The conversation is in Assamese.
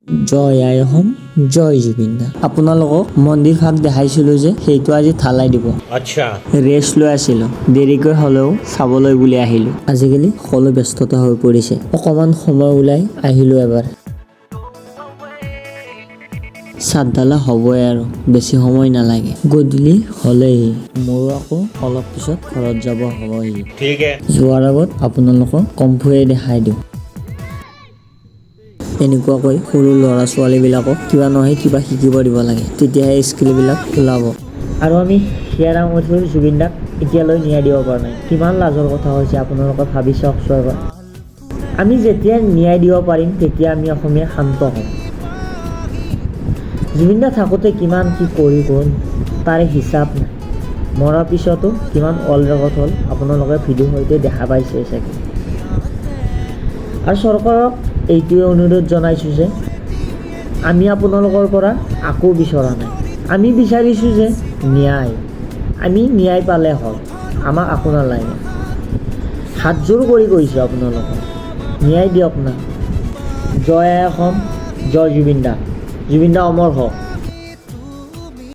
জয় আই অসম, জয় জুবিন দা। আপোনালোকক মন্দিৰ ভাগ দেখাইছিলোঁ যে সেইটো আজি ঢালাই দিব। अच्छा ৰেষ্ট লৈ আছিলোঁ, দেৰিকৈ হ'লেও চাবলৈ বুলি আহিলোঁ। আজিকালি সকলো ব্যস্ততা হৈ পৰিছে, অকণমান সময় ওলাই আহিলোঁ এবাৰ। চাঁদডালা হ'বই আৰু বেছি সময় নালাগে, গধূলি হ'লেই। মোৰো আকৌ অলপ পিছত ঘৰত যাব হ'বহি। ठीक है যোৱাৰ আগত আপোনালোকক কমফুৱে দেখাই দিওঁ। এনেকুৱাকৈ সৰু ল'ৰা ছোৱালীবিলাকক কিবা নহয় কিবা শিকিব দিব লাগে, তেতিয়াহে স্কিলবিলাক ওলাব। আৰু আমি হিয়াৰ আমঠুৰ জুবিন দাক এতিয়ালৈ ন্যায় দিব পৰা নাই। কিমান লাজৰ কথা হৈছে আপোনালোকে ভাবি চাওকচোন এবাৰ। আমি যেতিয়া ন্যায় দিব পাৰিম তেতিয়া আমি অসমীয়া শান্ত হ'ম। জুবিন দা থাকোঁতে কিমান কি কৰি গ'ল তাৰে হিচাপ নাই। মৰাৰ পিছতো কিমান অল ৰেকৰ্ড হ'ল আপোনালোকে ভিডিঅ'ৰ সৈতে দেখা পাইছে চাগে। আৰু চৰকাৰক এইটোৱে অনুৰোধ জনাইছোঁ যে আমি আপোনালোকৰ পৰা আকৌ বিচৰা নাই, আমি বিচাৰিছোঁ যে ন্যায়। আমি ন্যায় পালে হ'ল, আমাক আকৌ নালাগে। হাতযোৰ কৰি কৈছোঁ আপোনালোকক, ন্যায় দিয়ক না। জয় আই অসম, জয় জুবিন দা। জুবিন দা অমৰ হওক।